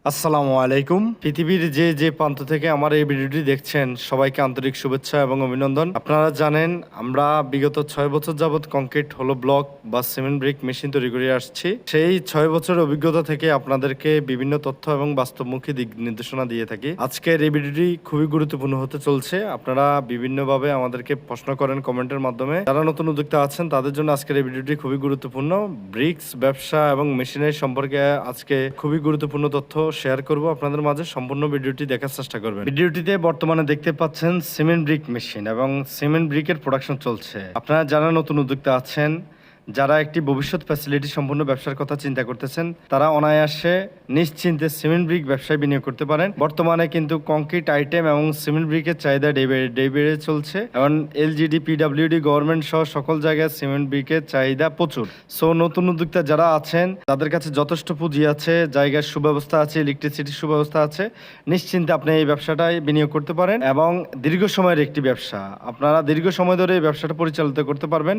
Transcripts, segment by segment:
আসসালামু আলাইকুম। পৃথিবীর যে যে প্রান্ত থেকে আমার এই ভিডিওটি দেখছেন সবাইকে আন্তরিক শুভেচ্ছা এবং অভিনন্দন। আপনারা জানেন আমরা বিগত 6 বছর যাবৎ কংক্রিট হলো ব্লক বা সিমেন্ট ব্রিক মেশিন তৈরি করে আসছি। সেই 6 বছরের অভিজ্ঞতা থেকে আপনাদেরকে বিভিন্ন তথ্য এবং বাস্তবমুখী দিক নির্দেশনা দিয়ে থাকি। আজকের এই ভিডিওটি খুবই গুরুত্বপূর্ণ হতে চলছে। আপনারা বিভিন্নভাবে আমাদেরকে প্রশ্ন করেন কমেন্টের মাধ্যমে। যারা নতুন উদ্যোক্তা আছেন তাদের জন্য আজকের এই ভিডিওটি খুবই গুরুত্বপূর্ণ। ব্রিক্স ব্যবসা এবং মেশিনের সম্পর্কে আজকে খুবই গুরুত্বপূর্ণ তথ্য শেয়ার করব আপনাদের মাঝে। সম্পূর্ণ ভিডিওটি দেখার চেষ্টা করবেন। ভিডিওটিতে বর্তমানে দেখতে পাচ্ছেন সিমেন্ট ব্রিক মেশিন এবং সিমেন্ট ব্রিকের প্রোডাকশন চলছে। আপনারা যারা নতুন উদ্যোক্তা আছেন, যারা একটি ভবিষ্যৎ ফ্যাসিলিটি সম্পূর্ণ ব্যবসার কথা চিন্তা করতেছেন, তারা অনায়াসে নিশ্চিন্তে সিমেন্ট ব্রিক ব্যবসায় বিনিয়োগ করতে পারেন। বর্তমানে কিন্তু কংক্রিট আইটেম এবং সিমেন্ট ব্রিকের চাহিদা ডে বেড়ে চলছে এবং এলজিডি, পিডাব্লিউডি, গভর্নমেন্ট সহ সকল জায়গায় সিমেন্ট ব্রিকের চাহিদা প্রচুর। সো নতুন উদ্যোক্তা যারা আছেন তাদের কাছে যথেষ্ট পুঁজি আছে, জায়গার সুব্যবস্থা আছে, ইলেকট্রিসিটির সুব্যবস্থা আছে, নিশ্চিন্তে আপনি এই ব্যবসাটায় বিনিয়োগ করতে পারেন এবং দীর্ঘ সময়ের একটি ব্যবসা। আপনারা দীর্ঘ সময় ধরে এই ব্যবসাটা পরিচালিত করতে পারবেন।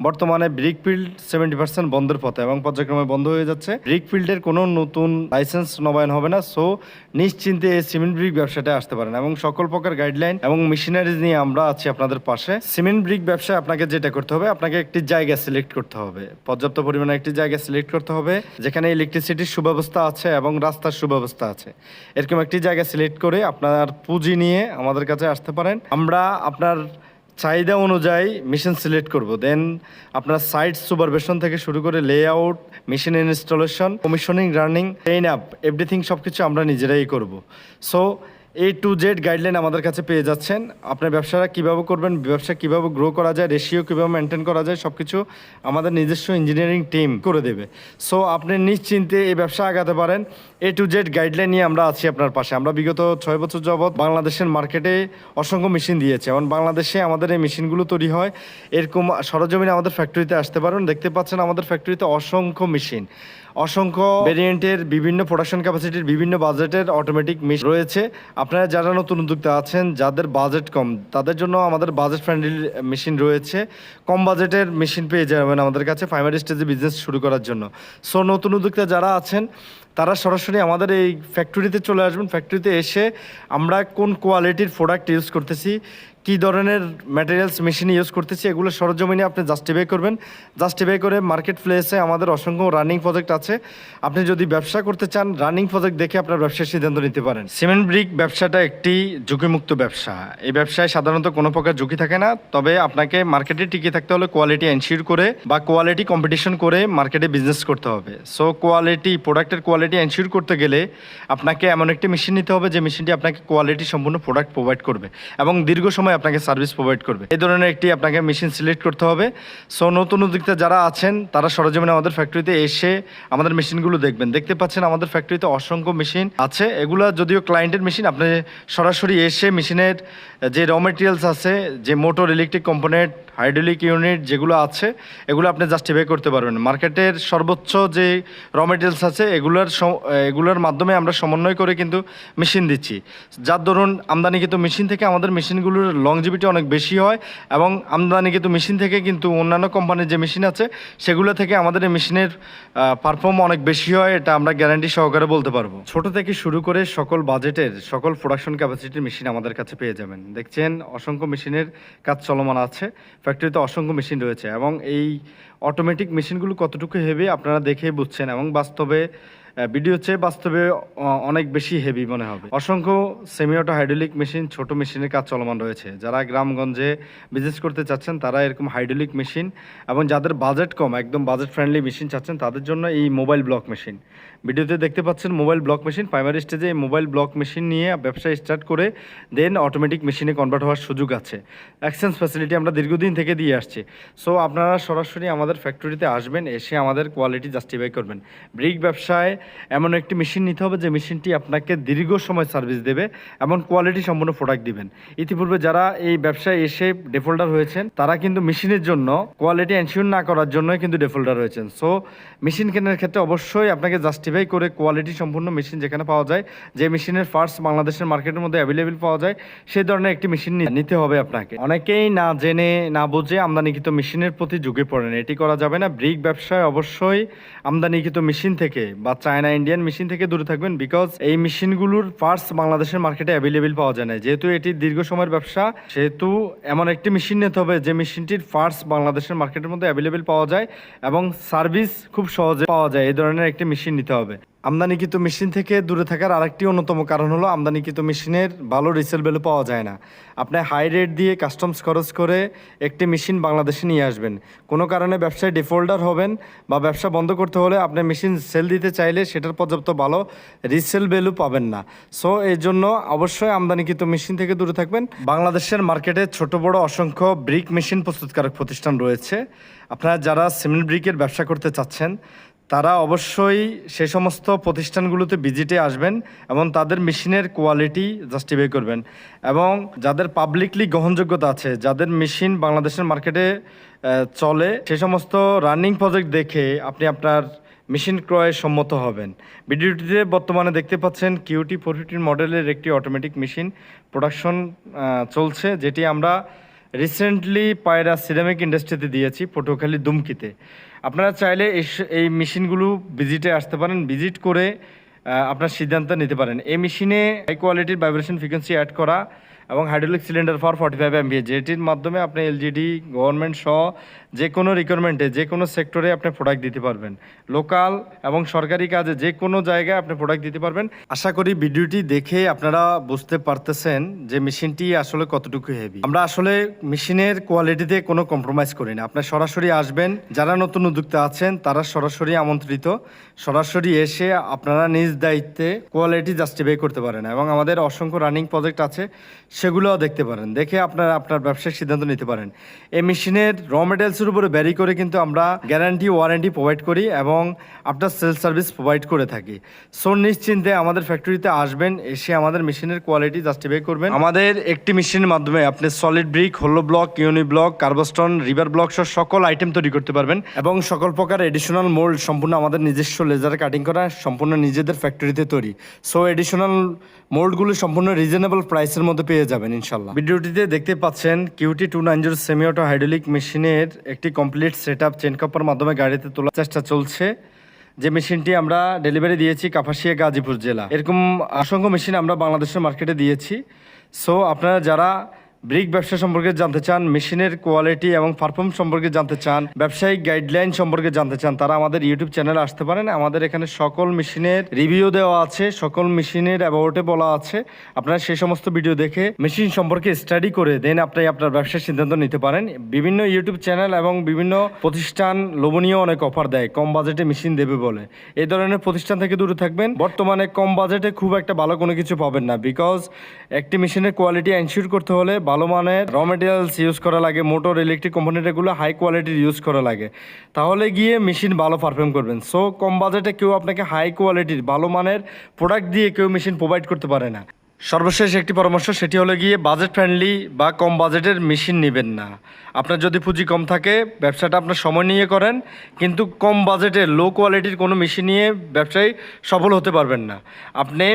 বর্তমানে ব্রিক ফিল্ড 70% বন্ধের পথে এবং পর্যায়ক্রমে বন্ধ হয়ে যাচ্ছে। ব্রিক ফিল্ডের কোনো নতুন লাইসেন্স নবায়ন হবে না। সো নিশ্চিন্তে এই সিমেন্ট ব্রিক ব্যবসাটা আসতে পারেন এবং সকল প্রকার গাইডলাইন এবং মেশিনারিজ নিয়ে আমরা আছি আপনাদের পাশে। সিমেন্ট ব্রিক ব্যবসায় আপনাকে যেটা করতে হবে, আপনাকে একটি জায়গা সিলেক্ট করতে হবে, পর্যাপ্ত পরিমাণে একটি জায়গা সিলেক্ট করতে হবে যেখানে ইলেকট্রিসিটির সুব্যবস্থা আছে এবং রাস্তার সুব্যবস্থা আছে। এরকম একটি জায়গা সিলেক্ট করে আপনার পুঁজি নিয়ে আমাদের কাছে আসতে পারেন। আমরা আপনার চাহিদা অনুযায়ী মেশিন সিলেক্ট করব। দেন আপনার সাইট সুপারভিশন থেকে শুরু করে layout, machine installation, commissioning, running, train up, everything সব কিছু আমরা নিজেরাই করব। So A to Z guideline আমাদের কাছে পেয়ে যাচ্ছেন। আপনার ব্যবসাটা কীভাবে করবেন, ব্যবসা কীভাবে গ্রো করা যায়, রেশিও কীভাবে মেনটেন করা যায়, সব কিছু আমাদের নিজস্ব ইঞ্জিনিয়ারিং টিম করে দেবে। সো আপনি নিশ্চিন্তে এই ব্যবসা আগাতে পারেন। A to Z গাইডলাইন নিয়ে আমরা আছি আপনার পাশে। আমরা বিগত 6 বছর যাবৎ বাংলাদেশের মার্কেটে অসংখ্য মেশিন দিয়েছি এবং বাংলাদেশে আমাদের এই মেশিনগুলো তৈরি হয়। এরকম সরজমিনে আমাদের ফ্যাক্টরিতে আসতে পারেন। দেখতে পাচ্ছেন আমাদের ফ্যাক্টরিতে অসংখ্য মেশিন, অসংখ্য ভেরিয়েন্টের, বিভিন্ন প্রোডাকশন ক্যাপাসিটির, বিভিন্ন বাজেটের অটোমেটিক মেশিন রয়েছে। আপনারা যারা নতুন উদ্যোক্তা আছেন, যাদের বাজেট কম, তাদের জন্য আমাদের বাজেট ফ্রেন্ডলি মেশিন রয়েছে। কম বাজেটের মেশিন পেয়ে যাবেন আমাদের কাছে প্রাইমারি স্টেজে বিজনেস শুরু করার জন্য। সো নতুন উদ্যোক্তা যারা আছেন তারা সরাসরি আমাদের এই ফ্যাক্টরিতে চলে আসবেন। ফ্যাক্টরিতে এসে আমরা কোন কোয়ালিটির প্রোডাক্ট ইউজ করতেছি, কী ধরনের ম্যাটেরিয়ালস মেশিন ইউজ করতেছি, এগুলো সরজমিনে আপনি জাস্টিফাই করবেন। জাস্টিফাই করে মার্কেট প্লেসে আমাদের অসংখ্য রানিং প্রজেক্ট আছে। আপনি যদি ব্যবসা করতে চান, রানিং প্রজেক্ট দেখে আপনার ব্যবসার সিদ্ধান্ত নিতে পারেন। সিমেন্ট ব্রিক ব্যবসাটা একটি ঝুঁকিমুক্ত ব্যবসা। এই ব্যবসায় সাধারণত কোনো প্রকার ঝুঁকি থাকে না। তবে আপনাকে মার্কেটে টিকে থাকতে হলে কোয়ালিটি এনশিওর করে বা কোয়ালিটি কম্পিটিশন করে মার্কেটে বিজনেস করতে হবে। সো কোয়ালিটি, প্রোডাক্টের কোয়ালিটি এনশিওর করতে গেলে আপনাকে এমন একটি মেশিন নিতে হবে যে মেশিনটি আপনাকে কোয়ালিটি সম্পূর্ণ প্রোডাক্ট প্রোভাইড করবে এবং দীর্ঘ সময় আপনাকে সার্ভিস প্রোভাইড করবে। এই ধরনের একটি আপনাকে মেশিন সিলেক্ট করতে হবে। সো নতুন উদ্যোক্তা যারা আছেন তারা সরজমিনে আমাদের ফ্যাক্টরিতে এসে আমাদের মেশিনগুলো দেখবেন। দেখতে পাচ্ছেন আমাদের ফ্যাক্টরিতে অসংখ্য মেশিন আছে। এগুলো যদিও ক্লায়েন্টের মেশিন, আপনি সরাসরি এসে মেশিনের যে র মেটেরিয়ালস আছে, যে motor, electric component, hydraulic unit যেগুলো আছে, এগুলো আপনি জাস্টিফাই করতে পারবেন। মার্কেটের সর্বোচ্চ যে র মেটেরিয়ালস আছে এগুলোর মাধ্যমে আমরা সমন্বয় করে কিন্তু মেশিন দিচ্ছি। যার দরুন আমদানিকৃত মেশিন থেকে আমাদের মেশিনগুলোর লংজিভিটি অনেক বেশি হয় এবং আমদানিকৃত মেশিন থেকে কিন্তু অন্যান্য কোম্পানির যে মেশিন আছে সেগুলো থেকে আমাদের এই মেশিনের পারফর্ম অনেক বেশি হয়। এটা আমরা গ্যারান্টি সহকারে বলতে পারবো। ছোট থেকে শুরু করে সকল বাজেটের, সকল প্রোডাকশন ক্যাপাসিটির মেশিন আমাদের কাছে পেয়ে যাবেন। দেখছেন অসংখ্য মেশিনের কাজ চলমান আছে। ফ্যাক্টরিতে অসংখ্য মেশিন রয়েছে এবং এই অটোমেটিক মেশিনগুলো কতটুকু হেভি আপনারা দেখেই বুঝছেন এবং বাস্তবে ভিডিও চেয়ে বাস্তবে অনেক বেশি হেভি মনে হবে। অসংখ্য সেমি অটো হাইড্রোলিক মেশিন, ছোট মেশিনের কাজ চলমান রয়েছে। যারা গ্রামগঞ্জে বিজনেস করতে চাচ্ছেন তারা এরকম হাইড্রোলিক মেশিন, এবং যাদের বাজেট কম, একদম বাজেট ফ্রেন্ডলি মেশিন চাচ্ছেন তাদের জন্য এই মোবাইল ব্লক মেশিন। ভিডিওতে দেখতে পাচ্ছেন মোবাইল ব্লক মেশিন। প্রাইমারি স্টেজে এই মোবাইল ব্লক মেশিন নিয়ে ব্যবসা স্টার্ট করে দেন অটোমেটিক মেশিনে কনভার্ট হওয়ার সুযোগ আছে। এক্সচেঞ্জ ফ্যাসিলিটি আমরা দীর্ঘদিন থেকে দিয়ে আসছি। সো আপনারা সরাসরি আমাদের ফ্যাক্টরিতে আসবেন, এসে আমাদের কোয়ালিটি জাস্টিফাই করবেন। ব্রিক ব্যবসায় এমন একটি মেশিন নিতে হবে যে মেশিনটি আপনাকে দীর্ঘ সময় সার্ভিস দেবে, এমন কোয়ালিটি সম্পন্ন প্রোডাক্ট দিবেন। ইতিপূর্বে যারা এই ব্যবসায় এসে ডিফল্টার হয়েছেন তারা কিন্তু মেশিনের জন্য কোয়ালিটি এনশিওর না করার জন্যই কিন্তু ডিফল্টার হয়েছেন। সো মেশিন কেনার ক্ষেত্রে অবশ্যই আপনাকে জাস্টিফাই করে কোয়ালিটি সম্পূর্ণ মেশিন যেখানে পাওয়া যায়, যে মেশিনের পার্টস বাংলাদেশের মার্কেটের মধ্যে অ্যাভেলেবেল পাওয়া যায়, সেই ধরনের একটি মেশিন নিতে হবে আপনাকে। অনেকেই না জেনে না বুঝে আমদানিকৃত মেশিনের প্রতি ঝুঁকে পড়েন। এটি করা যাবে না। ব্রিক ব্যবসায় অবশ্যই আমদানিকৃত মেশিন থেকে বা চায়না ইন্ডিয়ান মেশিন থেকে দূরে থাকবেন, বিকজ এই মেশিনগুলোর পার্টস বাংলাদেশের মার্কেটে অ্যাভেলেবেল পাওয়া যায় না। যেহেতু এটি দীর্ঘ সময়ের ব্যবসা, সেহেতু এমন একটি মেশিন নিতে হবে যে মেশিনটির পার্টস বাংলাদেশের মার্কেটের মধ্যে অ্যাভেলেবেল পাওয়া যায় এবং সার্ভিস খুব সহজে পাওয়া যায়। এই ধরনের একটি মেশিন নিতে হবে। আমদানিকৃত মেশিন থেকে দূরে থাকার আরেকটি অন্যতম কারণ হলো আমদানিকৃত মেশিনের ভালো রিসেল ভ্যালু পাওয়া যায় না। আপনি হাই রেট দিয়ে কাস্টমস খরচ করে একটি মেশিন বাংলাদেশে নিয়ে আসবেন, কোনো কারণে ব্যবসায় ডিফল্টার হবেন বা ব্যবসা বন্ধ করতে হলে আপনি মেশিন সেল দিতে চাইলে সেটার পর্যাপ্ত ভালো রিসেল ভ্যালু পাবেন না। সো এই জন্য অবশ্যই আমদানিকৃত মেশিন থেকে দূরে থাকবেন। বাংলাদেশের মার্কেটে ছোট বড় অসংখ্য ব্রিক মেশিন প্রস্তুতকারক প্রতিষ্ঠান রয়েছে। আপনারা যারা সিমেন্ট ব্রিকের ব্যবসা করতে চাচ্ছেন তারা অবশ্যই সে সমস্ত প্রতিষ্ঠানগুলোতে ভিজিটে আসবেন এবং তাদের মেশিনের কোয়ালিটি জাস্টিফাই করবেন। এবং যাদের পাবলিকলি গ্রহণযোগ্যতা আছে, যাদের মেশিন বাংলাদেশের মার্কেটে চলে, সে সমস্ত রানিং প্রজেক্ট দেখে আপনি আপনার মেশিন ক্রয়ে সম্মত হবেন। ভিডিওটিতে বর্তমানে দেখতে পাচ্ছেন কিউটি 415 মডেলের একটি অটোমেটিক মেশিন প্রোডাকশন চলছে, যেটি আমরা রিসেন্টলি পায়রা সিরামিক ইন্ডাস্ট্রিতে দিয়েছি পটুয়াখালী দুমকিতে। আপনারা চাইলে এই মেশিনগুলো ভিজিটে আসতে পারেন, ভিজিট করে আপনার সিদ্ধান্ত নিতে পারেন। এই মেশিনে হাই কোয়ালিটির ভাইব্রেশন ফ্রিকোয়েন্সি অ্যাড করা এবং হাইড্রোলিক সিলিন্ডার ফর 45 MVA, যেটির মাধ্যমে আপনি এলজিডি গভর্নমেন্ট সহ যে কোনো রিকোয়ারমেন্টে যে কোনো সেক্টরে আপনি প্রোডাক্ট দিতে পারবেন। লোকাল এবং সরকারি কাজে যে কোনো জায়গায় আপনি প্রোডাক্ট দিতে পারবেন। আশা করি ভিডিওটি দেখে আপনারা বুঝতে পারতেছেন যে মেশিনটি আসলে কতটুকু হেভি। আমরা আসলে মেশিনের কোয়ালিটিতে কোনো কম্প্রোমাইজ করি না। আপনার সরাসরি আসবেন, যারা নতুন উদ্যোক্তা আছেন তারা সরাসরি আমন্ত্রিত, সরাসরি এসে আপনারা নিজ দায়িত্বে কোয়ালিটি জাস্টিফাই করতে পারেন এবং আমাদের অসংখ্য রানিং প্রজেক্ট আছে, সেগুলোও দেখতে পারেন, দেখে আপনারা আপনার ব্যবসায়িক সিদ্ধান্ত নিতে পারেন। এই মেশিনের র মেটেরিয়ালসের উপরে ভ্যারি করে কিন্তু আমরা গ্যারান্টি ওয়ারেন্টি প্রোভাইড করি এবং আফটার সেল সার্ভিস প্রোভাইড করে থাকি। সো নিশ্চিন্তে আমাদের ফ্যাক্টরিতে আসবেন, এসে আমাদের মেশিনের কোয়ালিটি জাস্টিফাই করবেন। আমাদের একটি মেশিনের মাধ্যমে আপনি সলিড ব্রিক, হোলো ব্লক, ইউনি ব্লক, কার্বস্টোন, রিভার ব্লক সহ সকল আইটেম তৈরি করতে পারবেন এবং সকল প্রকার এডিশনাল মোল্ড সম্পূর্ণ আমাদের নিজস্ব লেজারে কাটিং করা, সম্পূর্ণ নিজেদের ফ্যাক্টরিতে তৈরি। সো এডিশনাল মোল্ডগুলো সম্পূর্ণ রিজনেবল প্রাইসের মধ্যে পেয়ে যাবেন ইনশাল্লাহ। ভিডিওটিতে দেখতে পাচ্ছেন কিউটি 290 সেমি অটো হাইড্রোলিক মেশিনের একটি কমপ্লিট সেট আপ চেন কাপের মাধ্যমে গাড়িতে তোলার চেষ্টা চলছে। যে মেশিনটি আমরা ডেলিভারি দিয়েছি কাপাসিয়া, গাজীপুর জেলা। এরকম অসংখ্য মেশিন আমরা বাংলাদেশের মার্কেটে দিয়েছি। সো আপনারা যারা ব্রিক ব্যবসা সম্পর্কে জানতে চান, মেশিনের কোয়ালিটি এবং পারফর্ম সম্পর্কে জানতে চান, ব্যবসায়িক গাইডলাইন সম্পর্কে জানতে চান, তারা আমাদের ইউটিউব চ্যানেলে আসতে পারেন। আমাদের এখানে সকল মেশিনের রিভিউ দেওয়া আছে, সকল মেশিনের অ্যাবাউটে বলা আছে। আপনারা সেই সমস্ত ভিডিও দেখে মেশিন সম্পর্কে স্টাডি করে দেন আপনি আপনার ব্যবসার সিদ্ধান্ত নিতে পারেন। বিভিন্ন ইউটিউব চ্যানেল এবং বিভিন্ন প্রতিষ্ঠান লোভনীয় অনেক অফার দেয় কম বাজেটে মেশিন দেবে বলে। এই ধরনের প্রতিষ্ঠান থেকে দূরে থাকবেন। বর্তমানে কম বাজেটে খুব একটা ভালো কোনো কিছু পাবেন না, বিকজ একটি মেশিনের কোয়ালিটি এনশিওর করতে হলে ভালো মানের র মেটেরিয়ালস ইউজ করা লাগে, মোটর ইলেকট্রিক কম্পোনেন্ট এগুলো হাই কোয়ালিটির ইউজ করা লাগে, তাহলে গিয়ে মেশিন ভালো পারফর্ম করবেন। সো কম বাজেটে কেউ আপনাকে হাই কোয়ালিটির ভালো মানের প্রোডাক্ট দিয়ে কেউ মেশিন প্রোভাইড করতে পারে না। সর্বশেষ একটি পরামর্শ, সেটি হলো গিয়ে বাজেট ফ্রেন্ডলি বা কম বাজেটের মেশিন নেবেন না। আপনার যদি পুঁজি কম থাকে, ব্যবসাটা আপনার সময় নিয়ে করেন, কিন্তু কম বাজেটের লো কোয়ালিটির কোনো মেশিন নিয়ে ব্যবসায় সফল হতে পারবেন না। আপনি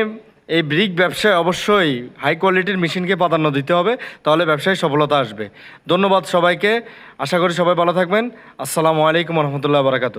এই ব্রিক ব্যবসায় অবশ্যই হাই কোয়ালিটির মেশিনকে প্রাধান্য দিতে হবে, তাহলে ব্যবসায় সফলতা আসবে। ধন্যবাদ সবাইকে, আশা করি সবাই ভালো থাকবেন। আসসালামু আলাইকুম রহমতুল্লাহ বারাকাতু।